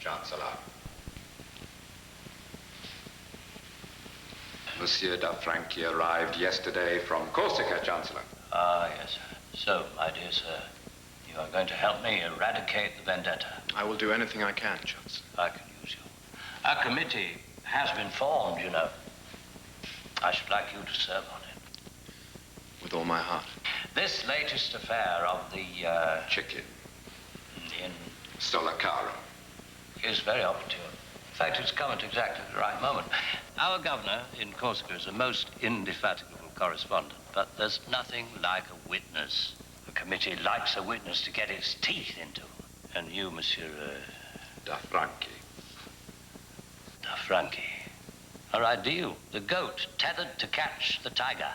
Chancellor. Monsieur da Franchi arrived yesterday from Corsica, Chancellor. Ah, yes. So, my dear sir, you are going to help me eradicate the vendetta. I will do anything I can, Chancellor. I can use you. A committee has been formed, you know. I should like you to serve on it. With all my heart. This latest affair of the, Chicken. in... Solacaro. is very opportune. In fact, it's come at exactly the right moment. Our governor in Corsica is a most indefatigable correspondent, but there's nothing like a witness. A committee likes a witness to get its teeth into. And you, Monsieur... Da Franchi. Da Franchi. Our ideal, the goat tethered to catch the tiger.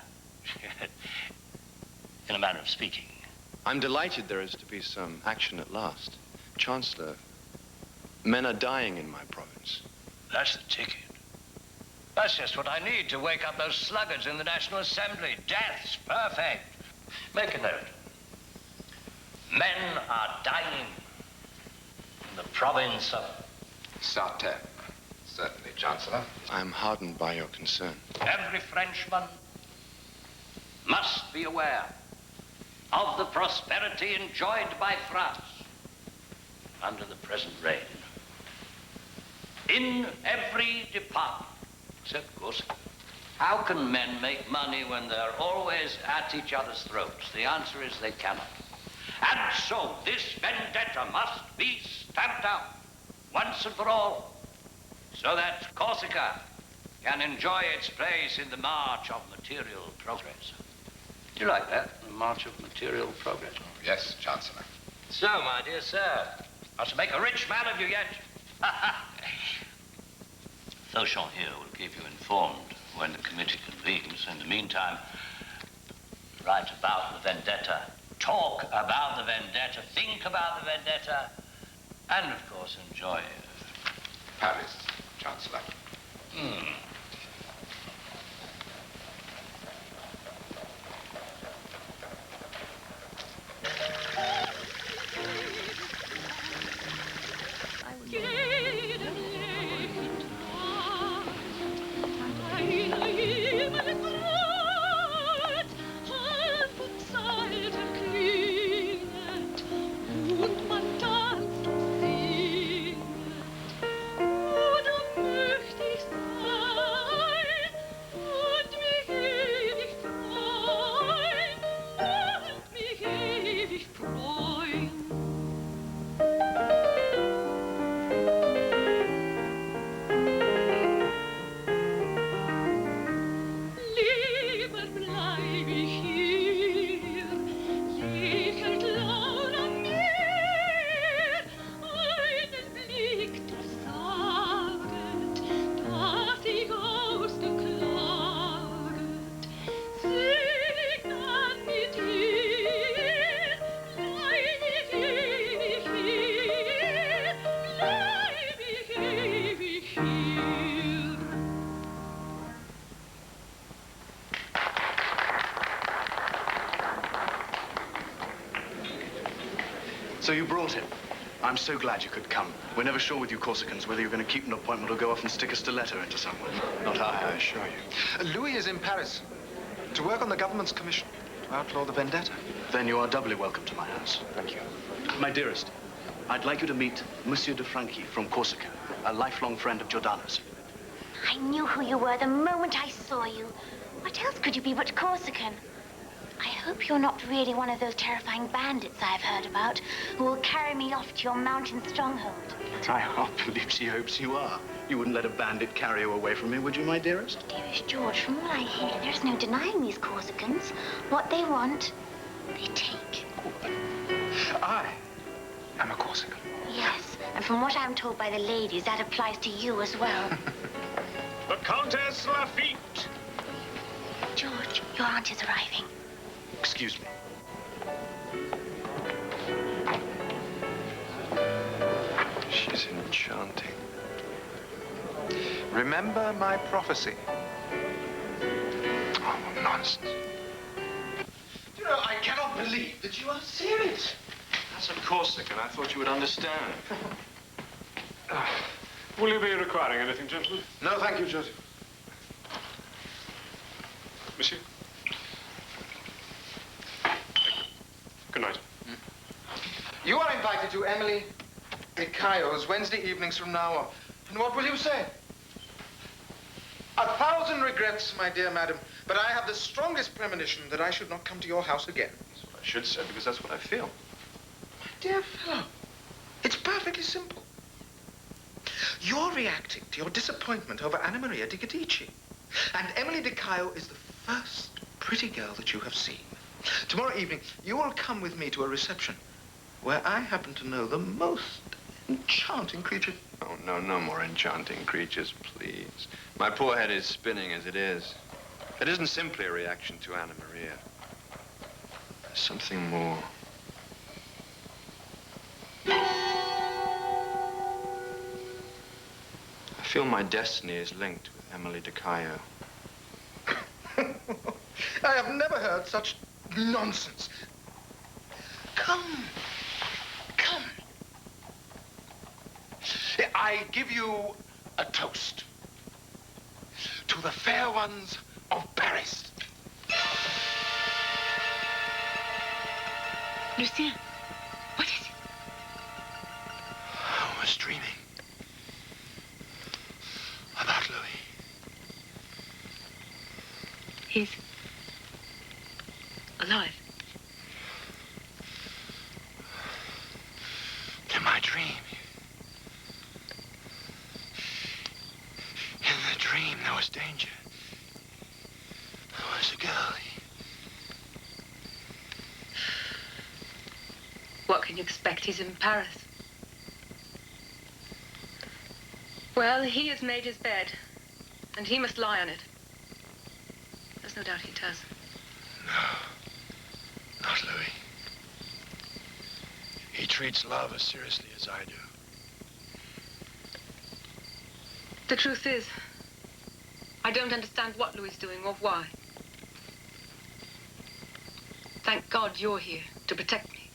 In a manner of speaking. I'm delighted there is to be some action at last. Chancellor, men are dying in my province. That's the ticket. That's just what I need to wake up those sluggards in the National Assembly. Death's perfect. Make a note. Men are dying in the province of... Sartène. Certainly, Chancellor. I am hardened by your concern. Every Frenchman must be aware of the prosperity enjoyed by France under the present reign. In every department, except Corsica. How can men make money when they're always at each other's throats? The answer is they cannot. And so this vendetta must be stamped out once and for all, so that Corsica can enjoy its place in the march of material progress. Do you like that, the march of material progress? Oh, yes, Chancellor. So, my dear sir, I shall make a rich man of you yet. Fauchon here will keep you informed when the committee convenes. In the meantime, write about the vendetta, talk about the vendetta, think about the vendetta, and, of course, enjoy Paris, Chancellor. So you brought him. I'm so glad you could come. We're never sure with you Corsicans whether you're going to keep an appointment or go off and stick a stiletto into someone. Not I assure you. Louis is in Paris to work on the government's commission to outlaw the vendetta. Then you are doubly welcome to my house. Thank you. My dearest, I'd like you to meet Monsieur de Franchi from Corsica, a lifelong friend of Giordano's. I knew who you were the moment I saw you. What else could you be but Corsican? I hope you're not really one of those terrifying bandits I've heard about who will carry me off to your mountain stronghold. I half believe she hopes you are. You wouldn't let a bandit carry you away from me, would you, my dearest? Dearest George, from what I hear, there's no denying these Corsicans. What they want, they take. I am a Corsican. Yes, and from what I'm told by the ladies, that applies to you as well. The Countess Lafitte. George, your aunt is arriving. Excuse me. She's enchanting. Remember my prophecy. Oh, nonsense. You know, I cannot believe that you are serious. That's a Corsican. I thought you would understand. Will you be requiring anything, gentlemen? No, thank you, Joseph. Monsieur? Good night. You are invited to Emily DeCaio's Wednesday evenings from now on. And what will you say? 1,000 regrets, my dear madam, but I have the strongest premonition that I should not come to your house again. That's what I should say, because that's what I feel. My dear fellow, it's perfectly simple. You're reacting to your disappointment over Anna Maria di Gadici. And Emily DeCaio is the first pretty girl that you have seen. Tomorrow evening, you will come with me to a reception where I happen to know the most enchanting creature. Oh, no, no more enchanting creatures, please. My poor head is spinning as it is. It isn't simply a reaction to Anna Maria. There's something more. I feel my destiny is linked with Emily DeCaio. I have never heard such nonsense. Come. Come. I give you a toast to the fair ones of Paris. Lucien, what is it? I was dreaming about Louis. He's alive. In my dream. In the dream, there was danger. There was a girl. What can you expect? He's in Paris. Well, he has made his bed, and he must lie on it. There's no doubt he does. No, not Louis. He treats love as seriously as I do. The truth is, I don't understand what Louis is doing or why. Thank God you're here to protect me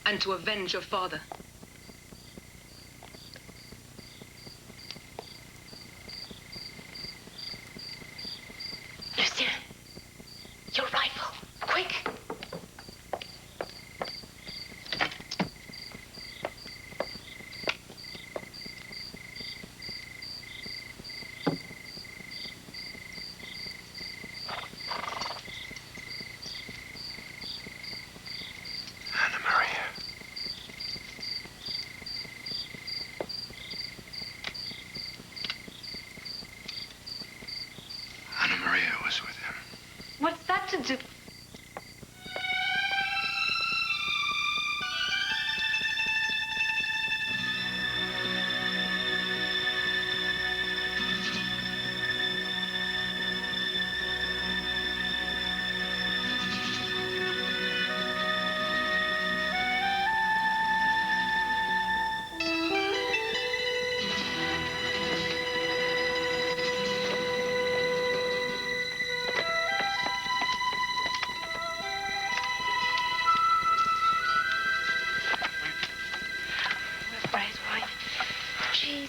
and to avenge your father. Lucien, your rifle, quick. Anna Maria. Anna Maria was with him. What's that to do? Bright wine. Jeez.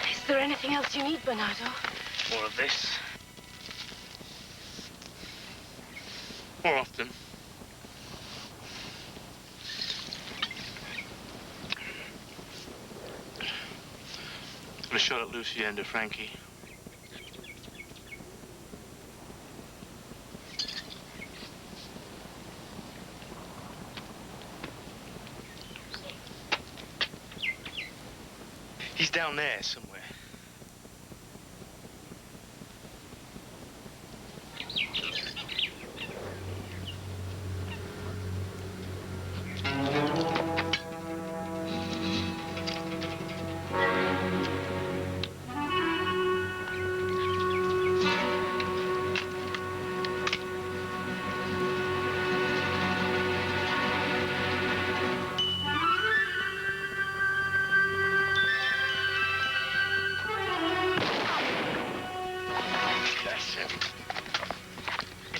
Is there anything else you need, Bernardo? More of this. More often. And a shot at Lucy and Frankie. He's down there somewhere.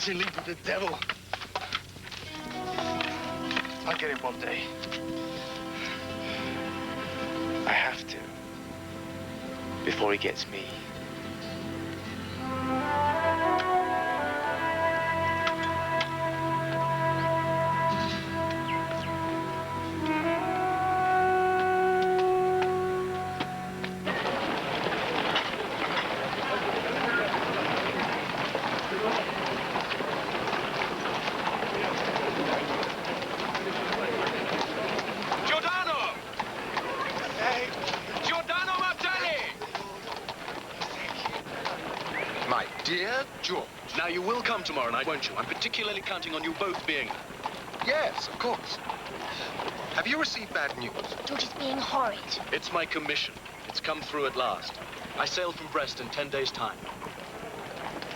What's in league with the devil? I'll get him one day. I have to. Before he gets me. Dear George. Now, you will come tomorrow night, won't you? I'm particularly counting on you both being... Yes, of course. Have you received bad news? George is being horrid. It's my commission. It's come through at last. I sail from Brest in 10 days' time.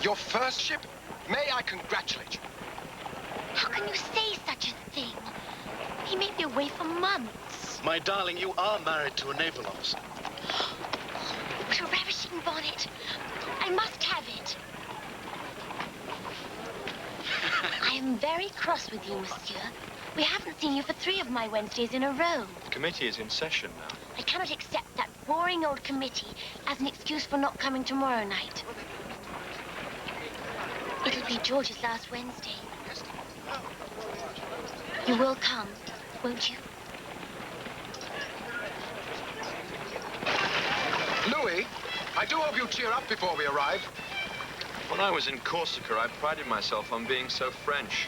Your first ship? May I congratulate you? How can you say such a thing? He may be away for months. My darling, you are married to a naval officer. What a ravishing bonnet. I must have it. I am very cross with you, monsieur. We haven't seen you for 3 of my Wednesdays in a row. The committee is in session now. I cannot accept that boring old committee as an excuse for not coming tomorrow night. It'll be George's last Wednesday. You will come, won't you? Louis, I do hope you cheer up before we arrive. When I was in Corsica, I prided myself on being so French.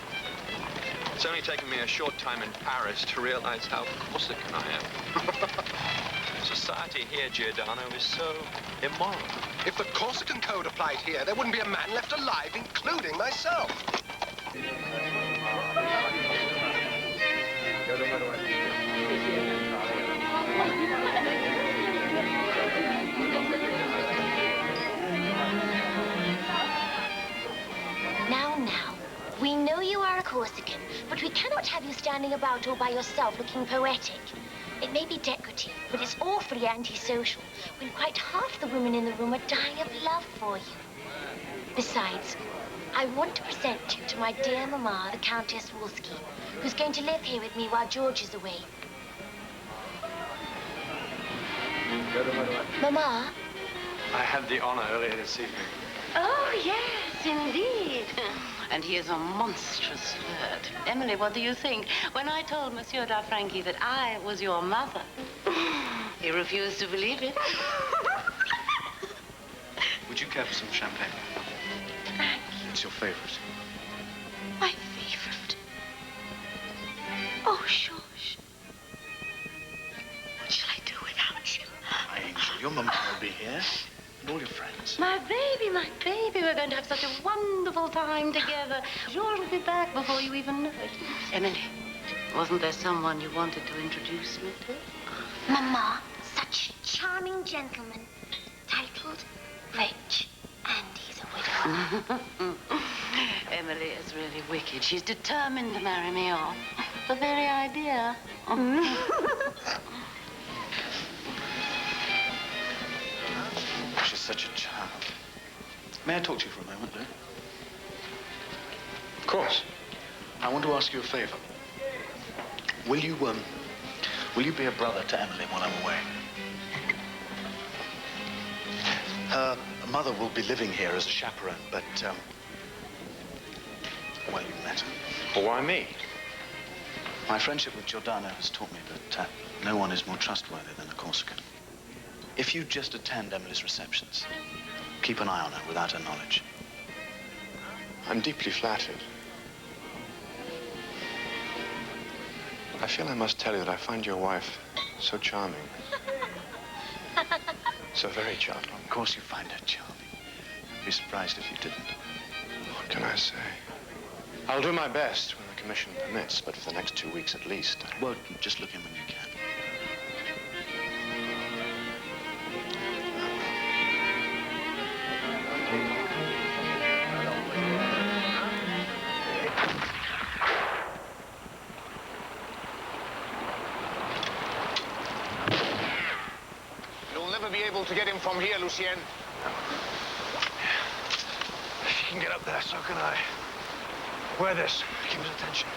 It's only taken me a short time in Paris to realize how Corsican I am. Society here, Giordano, is so immoral. If the Corsican code applied here, there wouldn't be a man left alive, including myself. Now, we know you are a Corsican, but we cannot have you standing about all by yourself looking poetic. It may be decorative, but it's awfully antisocial when quite half the women in the room are dying of love for you. Besides, I want to present you to my dear Mama, the Countess Wolski, who's going to live here with me while George is away. Mama? I had the honor earlier this evening. Oh, yes, indeed. And he is a monstrous flirt. Emily, what do you think? When I told Monsieur da Franchi that I was your mother, he refused to believe it. Would you care for some champagne? It's your favorite. My favorite. Oh, George. What shall I do without you? My angel, your mama will be here. And all your friends. My baby, we're going to have such a wonderful time together. George will be back before you even know it. Emily, wasn't there someone you wanted to introduce me to? Mama, such a charming gentleman, titled, rich, and he's a widower. Emily is really wicked. She's determined to marry me off. The very idea. She's such a child. May I talk to you for a moment, Lou? Of course. I want to ask you a favor. Will you be a brother to Emily while I'm away? Her mother will be living here as a chaperone, but, well, you met her. Well, why me? My friendship with Giordano has taught me that no one is more trustworthy than a Corsican. If you just attend Emily's receptions, keep an eye on her without her knowledge. I'm deeply flattered. I feel I must tell you that I find your wife so charming. So very charming. Of course you find her charming. I'd be surprised if you didn't. What can I say? I'll do my best when the commission permits, but for the next 2 weeks at least. Well, just look in when you can. You'll never be able to get him from here, Lucien. If you can get up there, so can I. Wear this. Keep his attention.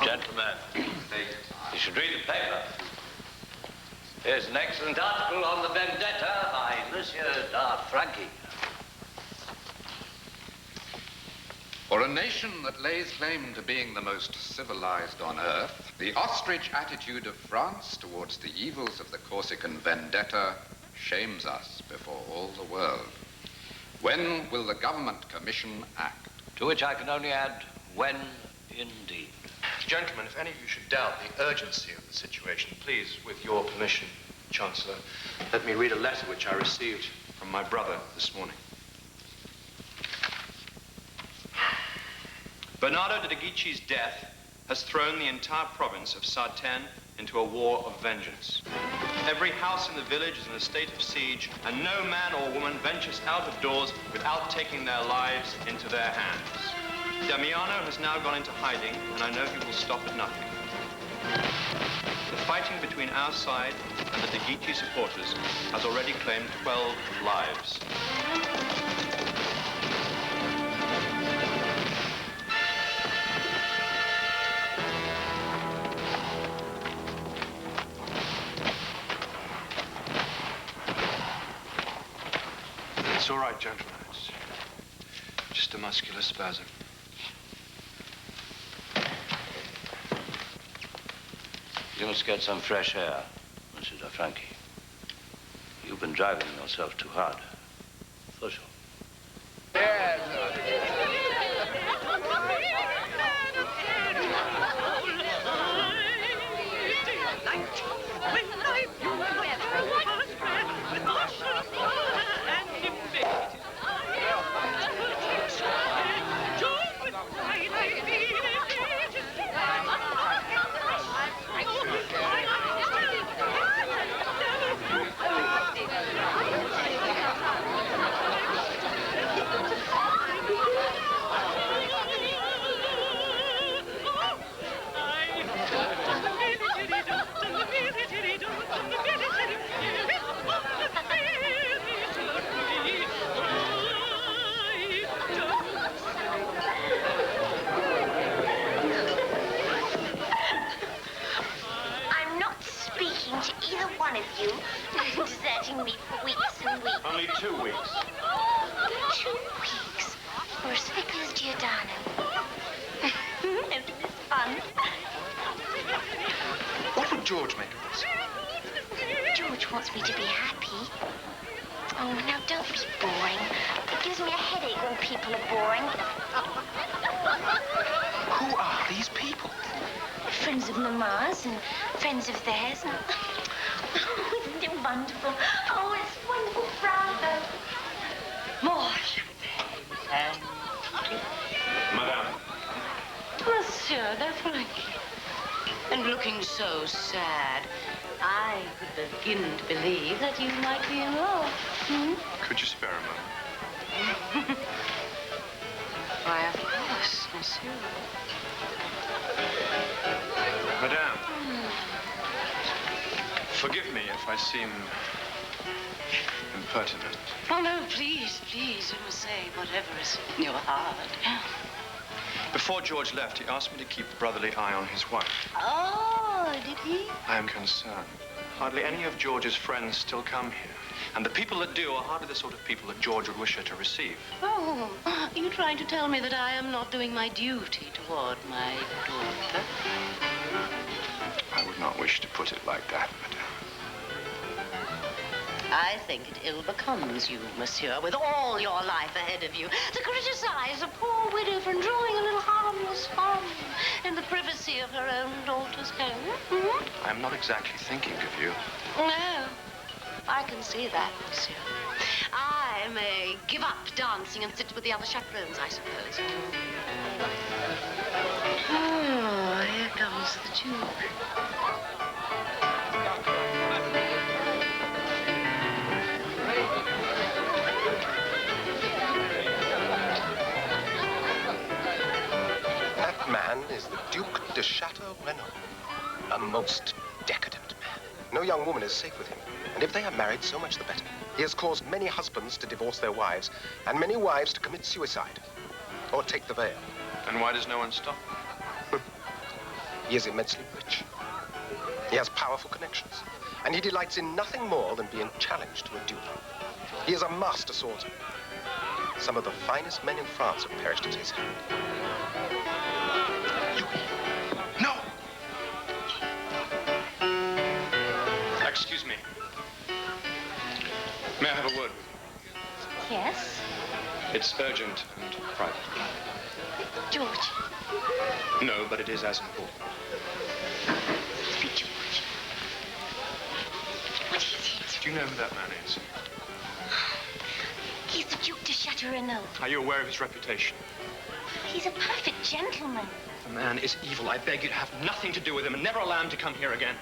Gentlemen, you should read the paper. Here's an excellent article on the vendetta by Monsieur Franchi. For a nation that lays claim to being the most civilized on earth, the ostrich attitude of France towards the evils of the Corsican vendetta shames us before all the world. When will the government commission act? To which I can only add, when indeed. Gentlemen, if any of you should doubt the urgency of the situation, please, with your permission, Chancellor, let me read a letter which I received from my brother this morning. Bernardo de Guichi's death has thrown the entire province of Sartène into a war of vengeance. Every house in the village is in a state of siege, and no man or woman ventures out of doors without taking their lives into their hands. Damiano has now gone into hiding, and I know he will stop at nothing. The fighting between our side and the de Guichi supporters has already claimed 12 lives. It's all right, gentlemen. It's just a muscular spasm. You must get some fresh air, Monsieur Franchi. You've been driving yourself too hard. For sure. weeks and weeks. Only 2 weeks. 2 weeks? We're as fickle as Giordano. Isn't this fun? What would George make of this? George wants me to be happy. Oh, now don't be boring. It gives me a headache when people are boring. Who are these people? Friends of Mamma's and friends of theirs. Oh, isn't it wonderful? Oh, it's wonderful. Bravo. More champagne. Madame. Monsieur Frankie. And looking so sad, I could begin to believe that you might be in love. Hmm? Could you spare a moment? Why, of course, monsieur. Madame. Forgive me if I seem impertinent. Oh, no, please, please, you must say whatever is in your heart. Before George left, he asked me to keep a brotherly eye on his wife. Oh, did he? I am concerned. Hardly any of George's friends still come here. And the people that do are hardly the sort of people that George would wish her to receive. Oh, are you trying to tell me that I am not doing my duty toward my daughter? I would not wish to put it like that, madame. I think it ill becomes you, monsieur, with all your life ahead of you, to criticize a poor widow for enjoying a little harmless fun in the privacy of her own daughter's home. Hmm? I am not exactly thinking of you. No, I can see that, monsieur. I may give up dancing and sit with the other chaperones, I suppose. Oh, here comes the Duke. That man is the Duc de Chateau Renaud, a most decadent man. No young woman is safe with him. And if they are married, so much the better. He has caused many husbands to divorce their wives, and many wives to commit suicide, or take the veil. And why does no one stop? He is immensely rich. He has powerful connections, and he delights in nothing more than being challenged to a duel. He is a master swordsman. Some of the finest men in France have perished at his hand. No! Excuse me. May I have a word with you? Yes? It's urgent and private. George. No, but it is as important. Sweet George. What is it? Do you know who that man is? He's the Duc de Chateau Renaud. Are you aware of his reputation? He's a perfect gentleman. The man is evil. I beg you to have nothing to do with him and never allow him to come here again.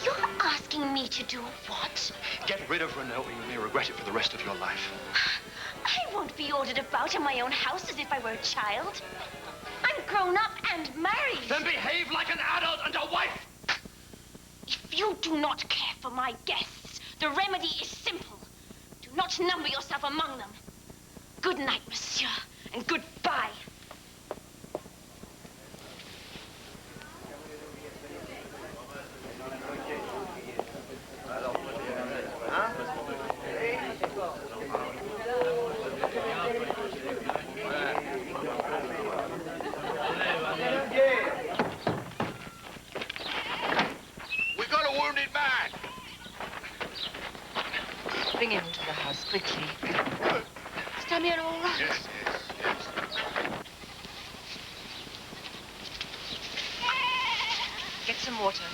You're asking me to do what? Get rid of Renaud or you may regret it for the rest of your life. I won't be ordered about in my own house as if I were a child. I'm grown up and married. Then behave like an adult and a wife! If you do not care for my guests, the remedy is simple. Do not number yourself among them. Good night, monsieur, and goodbye. We got a wounded man. Bring him to the house quickly. Is Damiano all right? Yes. Get some water.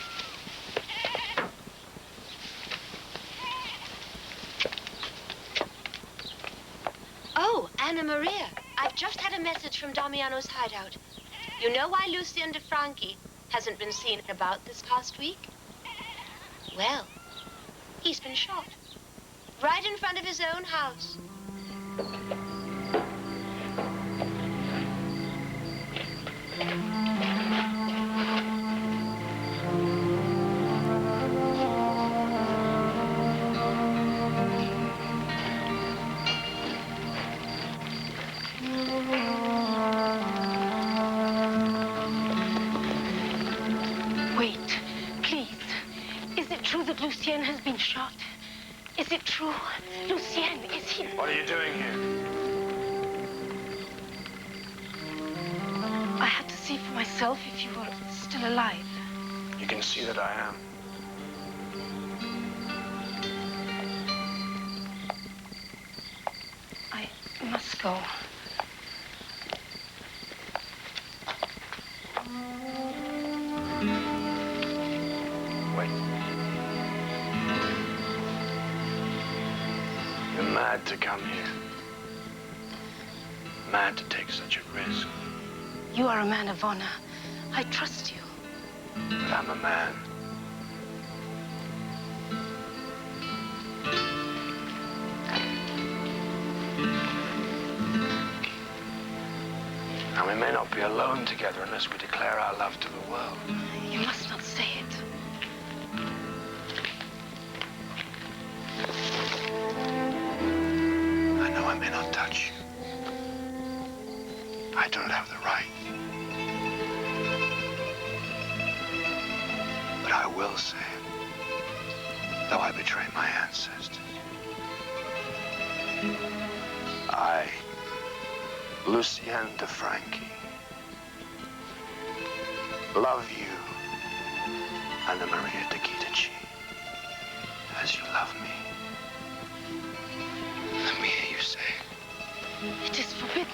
Oh, Anna Maria. I've just had a message from Damiano's hideout. You know why Lucien de Franchi hasn't been seen about this past week? Well, he's been shot. Right in front of his own house. Wait, please. Is it true that Lucien has been shot? Is it true? Lucien, is he... What are you doing here? I had to see for myself if you were still alive. You can see that I am. I must go. Wait. You're mad to come here. Mad to take such a risk. You are a man of honor. I trust you. But I'm a man. And we may not be alone together unless we declare our love to the world. You must not say it. I know I may not touch you. I don't have the right. But I will say it, though I betray my ancestors. I, Lucien de Franchi, love you, Anna Maria de Guidici, as you love me. Let me hear you say it. It is forbidden.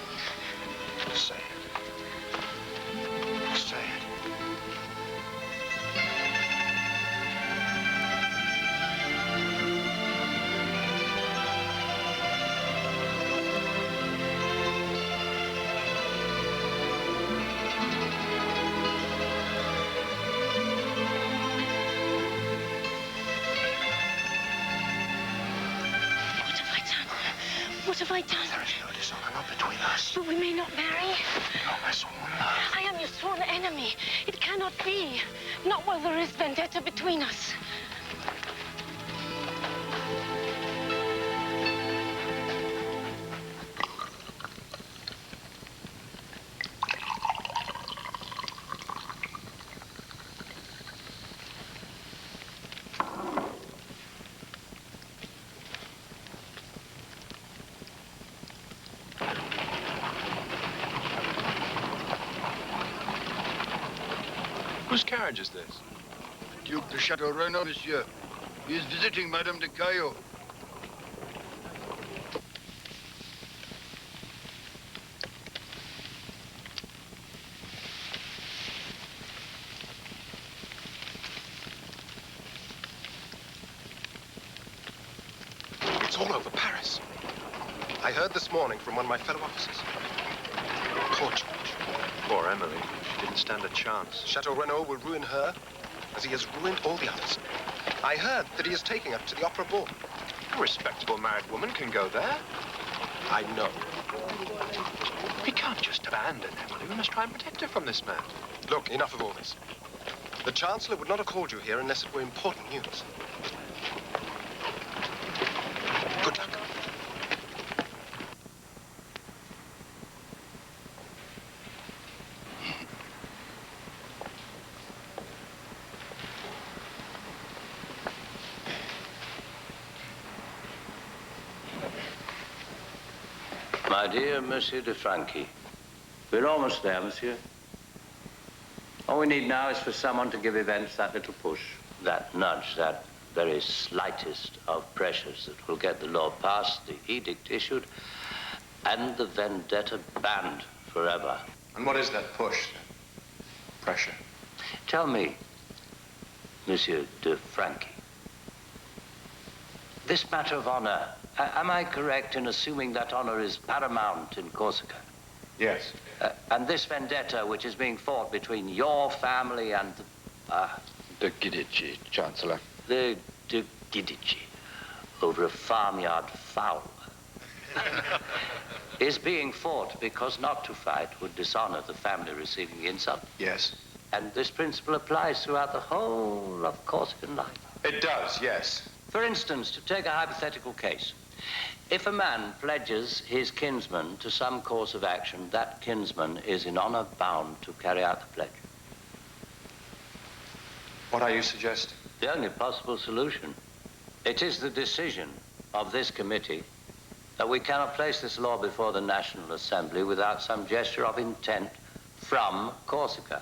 Say it. Say it. What have I done? There is no dishonor, not between us. But we may not marry. No, my sworn love. I am your sworn enemy. It cannot be. Not while there is vendetta between us. Whose carriage is this? Duke de Chateau Renaud, monsieur. He is visiting Madame de Caillot. It's all over Paris. I heard this morning from one of my fellow officers. Poor George. Poor Emily. She didn't stand a chance. Chateau Renaud will ruin her as he has ruined all the others. I heard that he is taking her to the opera ball. A respectable married woman can go there. I know. We can't just abandon Emily. We must try and protect her from this man. Look, enough of all this. The Chancellor would not have called you here unless it were important news. Good luck. My dear Monsieur de Franchi, we're almost there, monsieur. All we need now is for someone to give events that little push, that nudge, that very slightest of pressures that will get the law passed, the edict issued, and the vendetta banned forever. And what is that push? Pressure. Tell me, Monsieur de Franchi, this matter of honor, am I correct in assuming that honor is paramount in Corsica? Yes. And this vendetta, which is being fought between your family and De Guidici, Chancellor. the de Guidici over a farmyard fowl, is being fought because not to fight would dishonor the family receiving the insult. Yes. And this principle applies throughout the whole of Corsican life. It does, yes. For instance, to take a hypothetical case, if a man pledges his kinsman to some course of action, that kinsman is in honor bound to carry out the pledge. What are you suggesting? The only possible solution. It is the decision of this committee that we cannot place this law before the National Assembly without some gesture of intent from Corsica.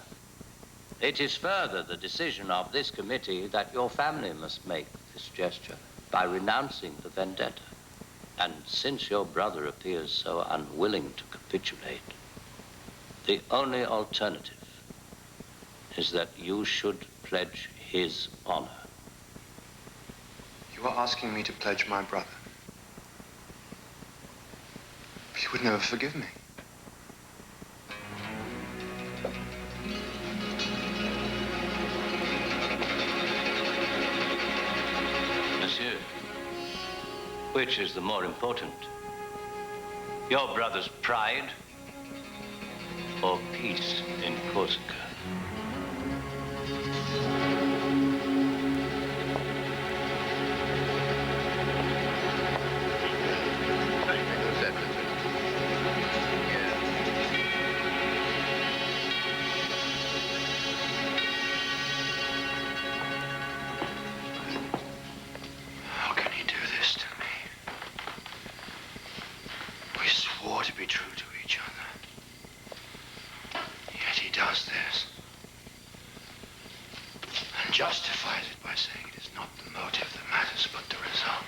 It is further the decision of this committee that your family must make this gesture by renouncing the vendetta. And since your brother appears so unwilling to capitulate, the only alternative is that you should pledge his honor. You are asking me to pledge my brother. He would never forgive me. Monsieur, which is the more important? Your brother's pride or peace in Corsica? How can he do this to me? We swore to be true to each other. Yet he does this. And justifies it by saying it is not the motive that matters, but the result.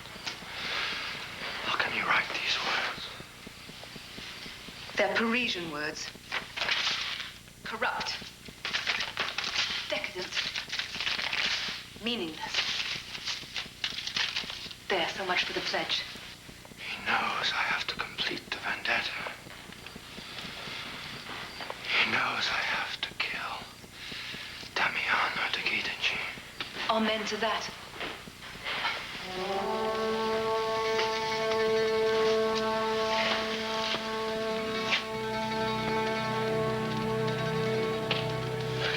How can he write these words? They're Parisian words. Corrupt. Decadent. Meaningless. There, so much for the pledge. He knows I have to complete the vendetta. He knows I have to kill Damiano de Guidici. Amen to that.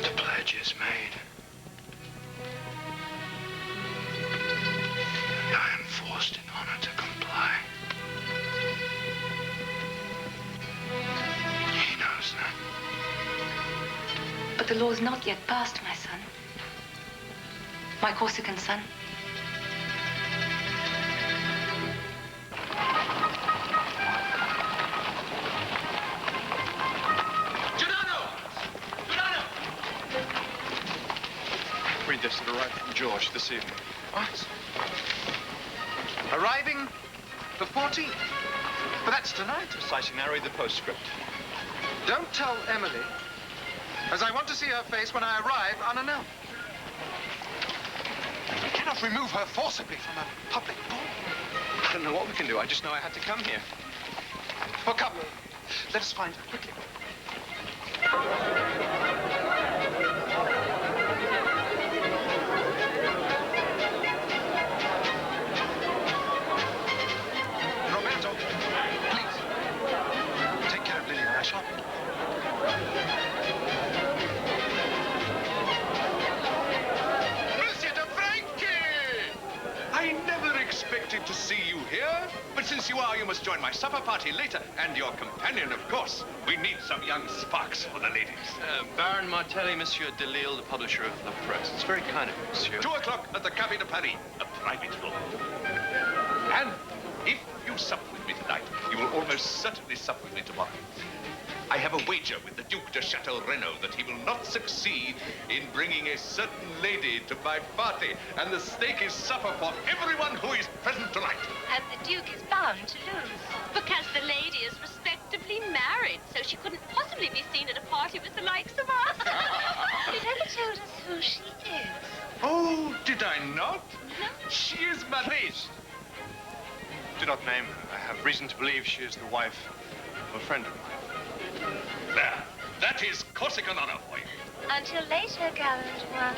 The pledge is made. And I am forced in honor to comply. He knows that. But the law's not yet passed, my son. My Corsican son. Read this. It arrived from George this evening. What? Arriving the 14th? But that's tonight. Precisely. Now read the postscript. Don't tell Emily, as I want to see her face when I arrive unannounced. We cannot remove her forcibly from a public ball. I don't know what we can do. I just know I had to come here. Well, come. Let us find her quickly. Roberto, please. Take care of Lily and I shall. Monsieur de Frankie! I never expected to see you here, but since you are, you must join my supper party later, and your companion, of course. We need some young sparks for the ladies. Baron Martelli, Monsieur Delisle, the publisher of La Presse. It's very kind of you, monsieur. 2 o'clock at the Café de Paris, a private room. And if you sup with me tonight, you will almost certainly sup with me tomorrow. I have a wager with the Duke de Chateau Renaud that he will not succeed in bringing a certain lady to my party, and the stake is supper for everyone who is present tonight. And the Duke is bound to lose, because the lady is respectably married, so she couldn't possibly be seen at a party with the likes of us. You never told us who she is. Oh, did I not? No. She is Mary's. Do not name her. I have reason to believe she is the wife of a friend of mine. There. That is Corsican honor for you. Until later, gallant one.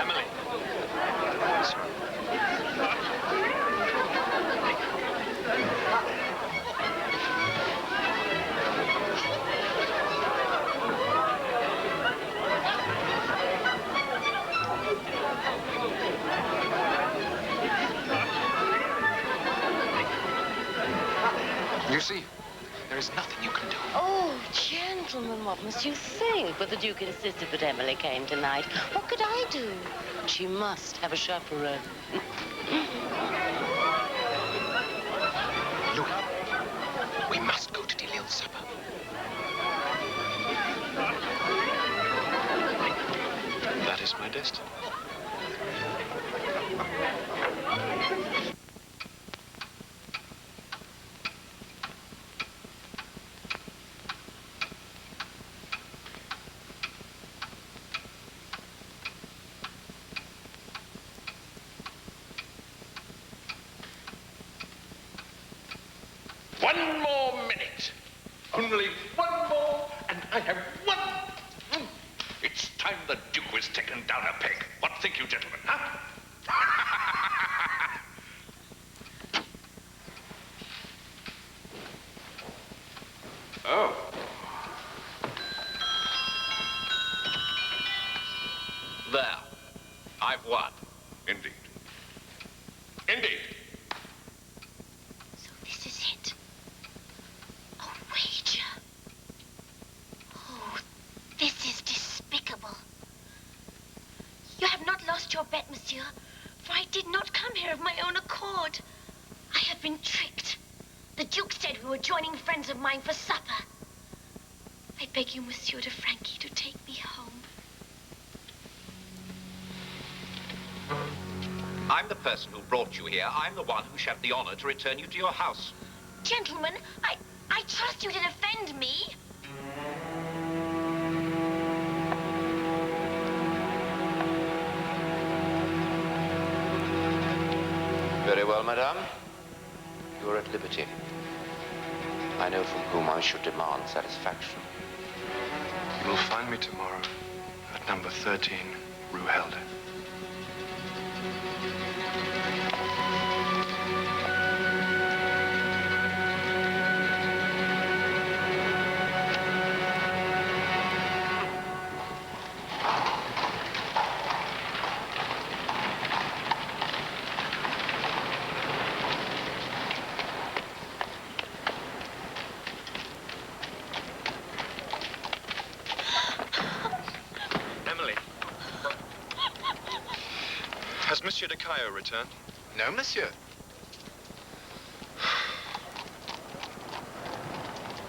Emily. You see, there is nothing you can do. Oh, gentle. gentlemen, what must you think? But the Duke insisted that Emily came tonight. What could I do? She must have a chaperone. Louis, we must go to Delille's supper. That is my destiny. One more minute. Only one more, and I have won. It's time the Duke was taken down a peg. What think you, gentlemen, huh? Oh. There. I've won. Indeed. Indeed. So this is it. A wager. Oh, this is despicable. You have not lost your bet, monsieur, for I did not come here of my own accord. I have been tricked. The Duke said we were joining friends of mine for supper. I beg you, Monsieur de Franquet, to take me home. I'm the person who brought you here. I'm the one who shall have the honor to return you to your house. Gentlemen, I trust you to defend me. Very well, madame. You are at liberty. I know from whom I should demand satisfaction. You will find me tomorrow at number 13, Rue Helder. Has Monsieur de Caillou returned? No, monsieur.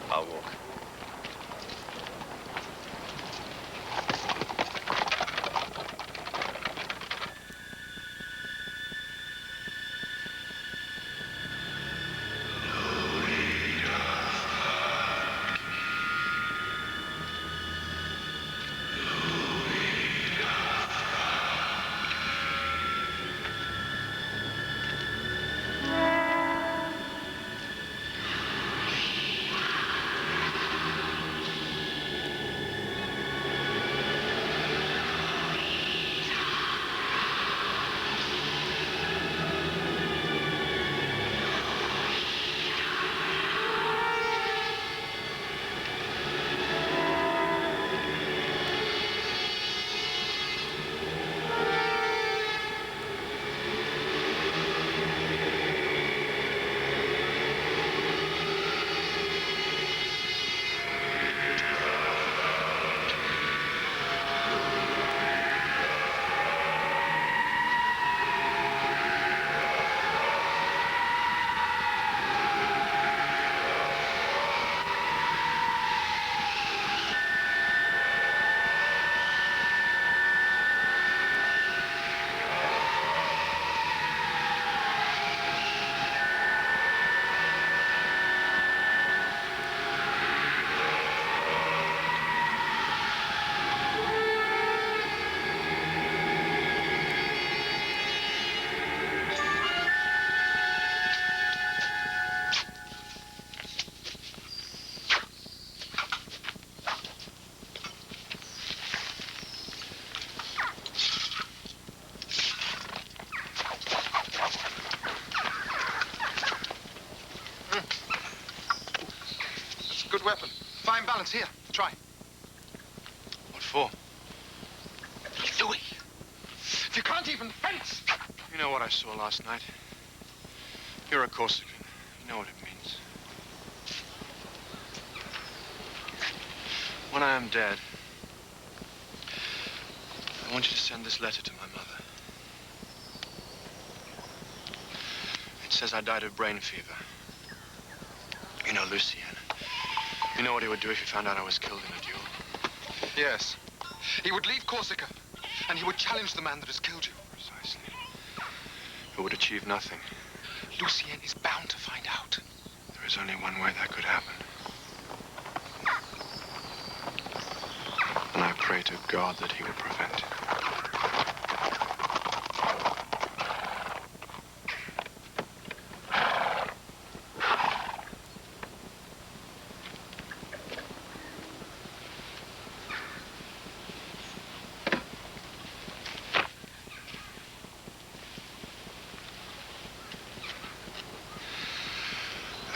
I'll walk. Good weapon. Fine balance. Here, try. What for? Louis, if you can't even fence. You know what I saw last night. You're a Corsican. You know what it means. When I am dead, I want you to send this letter to my mother. It says I died of brain fever. You know Lucien. You know what he would do if he found out I was killed in a duel? Yes. He would leave Corsica, and he would challenge the man that has killed you. Precisely. It would achieve nothing. Lucien is bound to find out. There is only one way that could happen. And I pray to God that he will prevent it.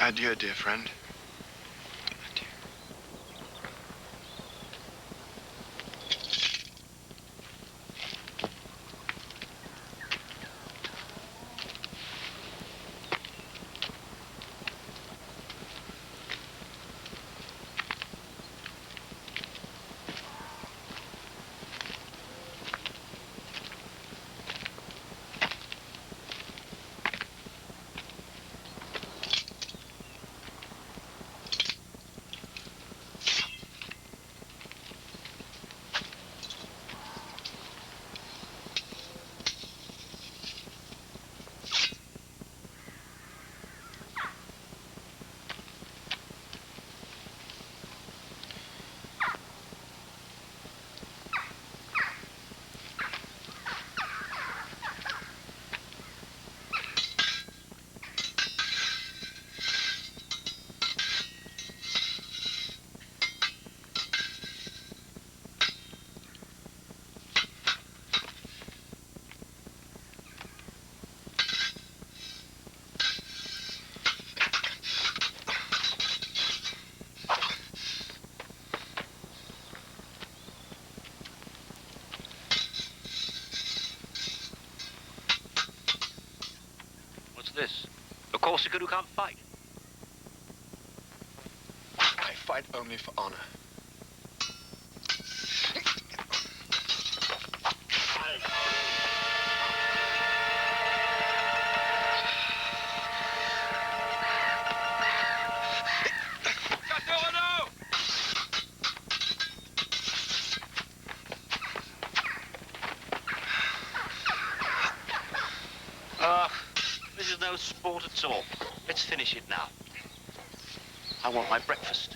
Adieu, dear friend. Adieu. This? A Corsican who can't fight? I fight only for honor. This is no sport at all. Let's finish it now. I want my breakfast.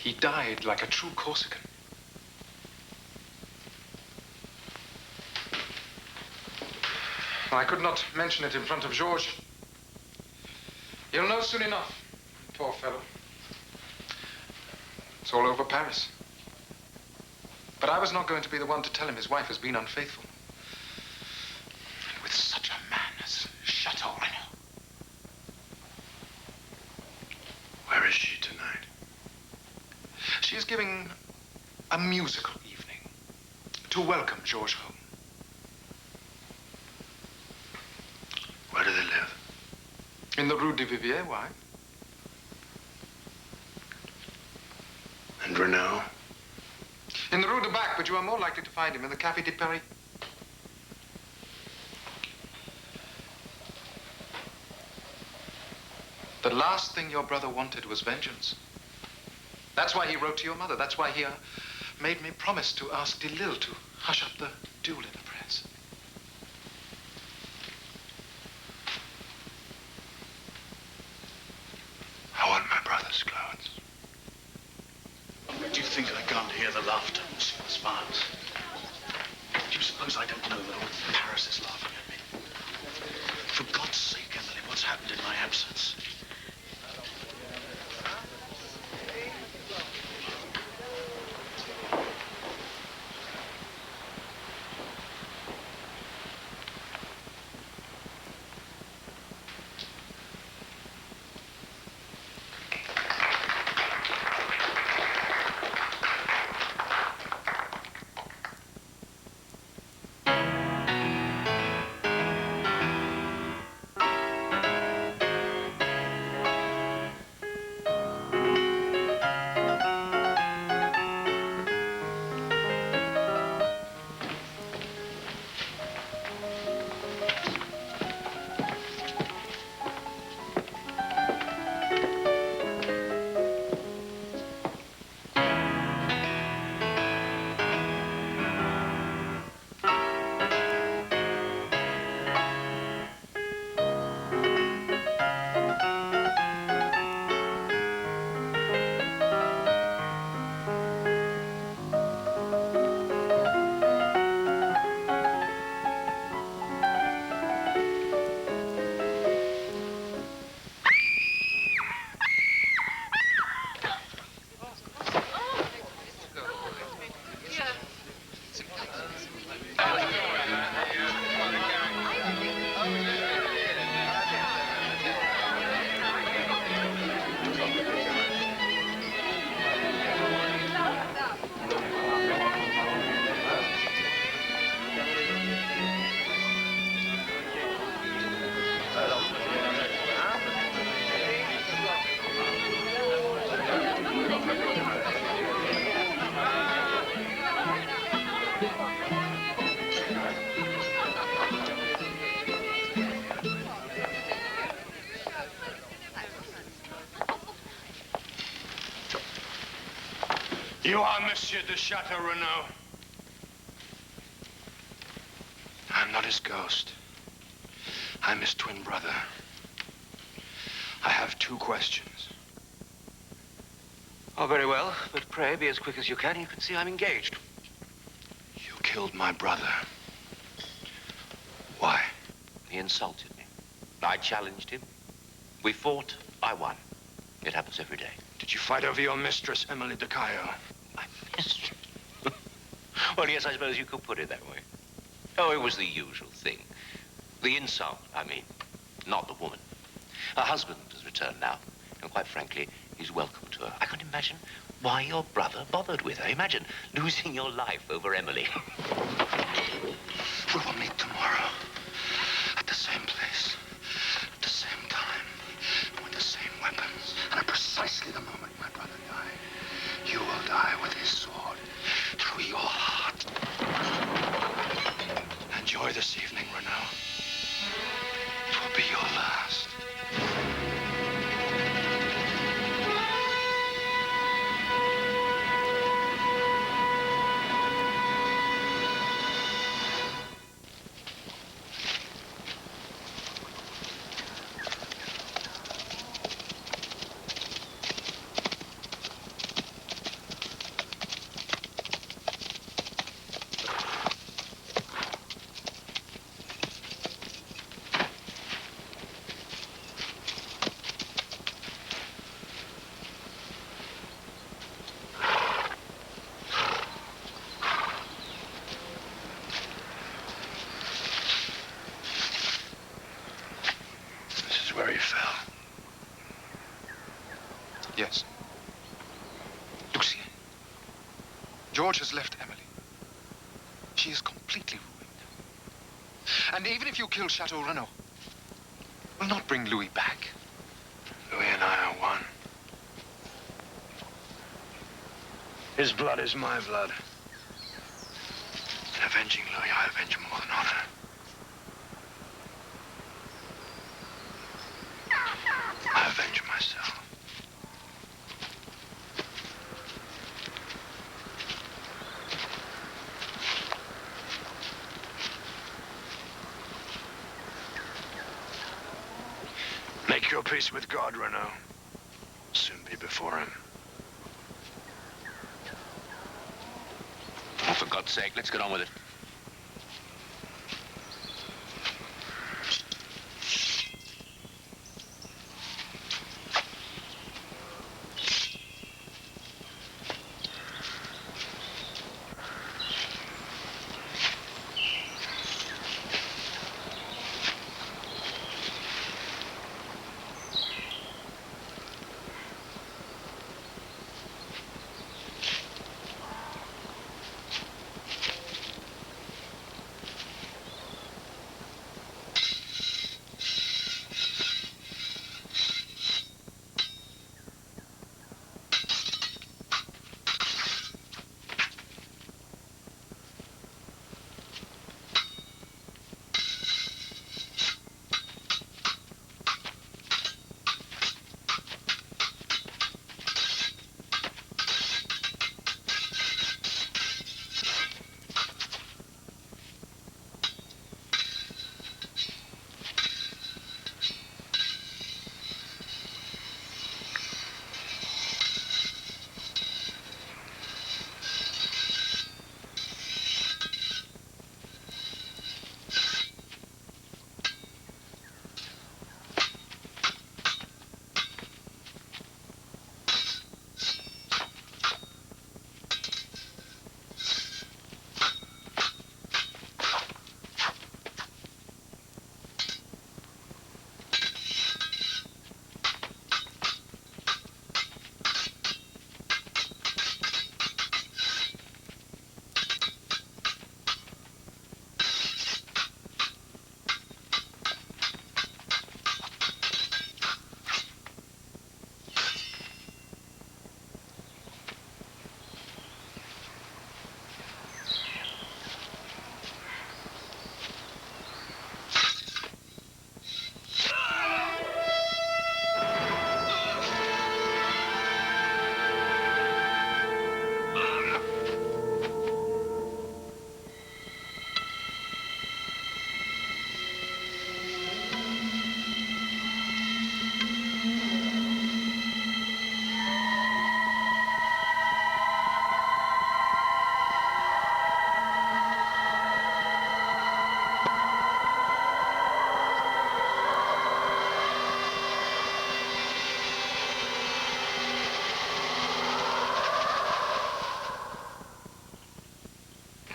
He died like a true Corsican. I could not mention it in front of Georges. He'll know soon enough, poor fellow. It's all over Paris. But I was not going to be the one to tell him his wife has been unfaithful. With such a man as Chateau Renaud. Where is she tonight? She is giving a musical evening to welcome Georges home. Where do they live? In the Rue de Vivier, why? And Renaud? In the Rue de Bac, but you are more likely to find him in the Café de Paris. The last thing your brother wanted was vengeance. That's why he wrote to your mother. That's why he made me promise to ask Delille to hush up the duel in the press. I want my brother's clothes. Do you think I can't hear the laughter, Monsieur Sparks? Do you suppose I don't know that all Paris is laughing at me? For God's sake, Emily, what's happened in my absence? You are Monsieur de Chateau Renaud. I'm not his ghost. I'm his twin brother. I have 2 questions. Oh, very well, but pray be as quick as you can. You can see I'm engaged. You killed my brother. Why? He insulted me. I challenged him. We fought. I won. It happens every day. Did you fight over your mistress, Emily de Cayo? My mistress? Well, yes, I suppose you could put it that way. Oh, it was the usual thing. The insult, I mean, not the woman. Her husband has returned now, and quite frankly, he's welcome to her. I can't imagine why your brother bothered with her. Imagine losing your life over Emily. We will meet tomorrow at the same place, at the same time, with the same weapons. And at precisely the moment my brother died, you will die with his sword through your heart. Enjoy this evening, Renaud. It will be your last. Yes. Lucien, George has left Emily. She is completely ruined. And even if you kill Chateau Renaud, will not bring Louis back. Louis and I are one. His blood is my blood. In avenging Louis, I avenge more than honor. I avenge myself. Make your peace with God, Renaud. Soon be before him. Oh, for God's sake, let's get on with it.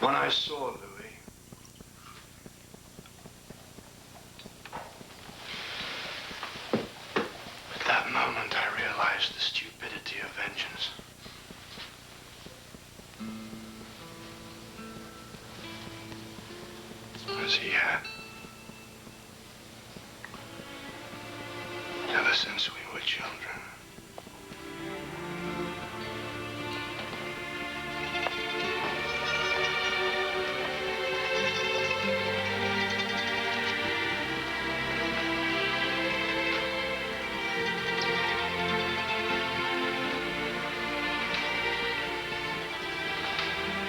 When I saw Louis, at that moment I realized the stupidity of vengeance. As he had. Ever since we were children.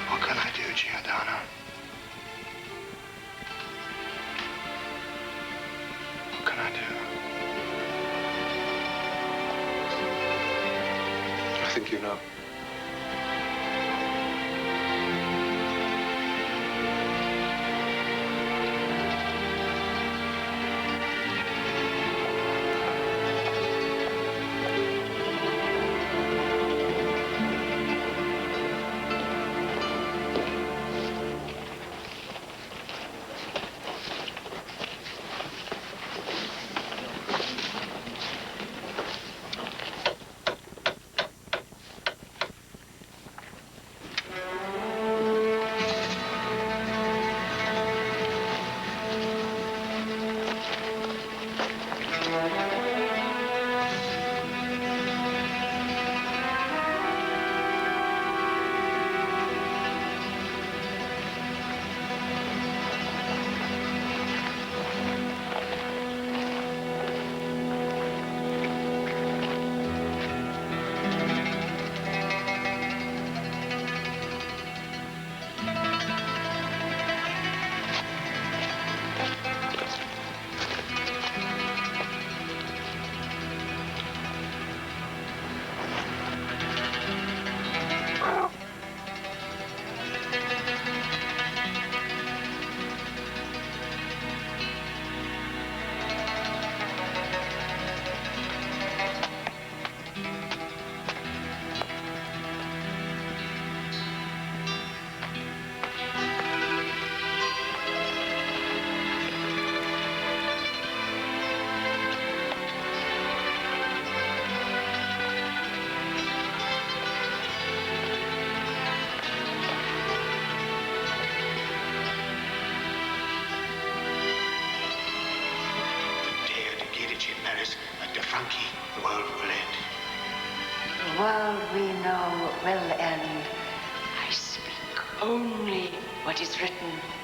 What can I do, Giordano? What can I do? I think you know. how it will end. I speak only what is written.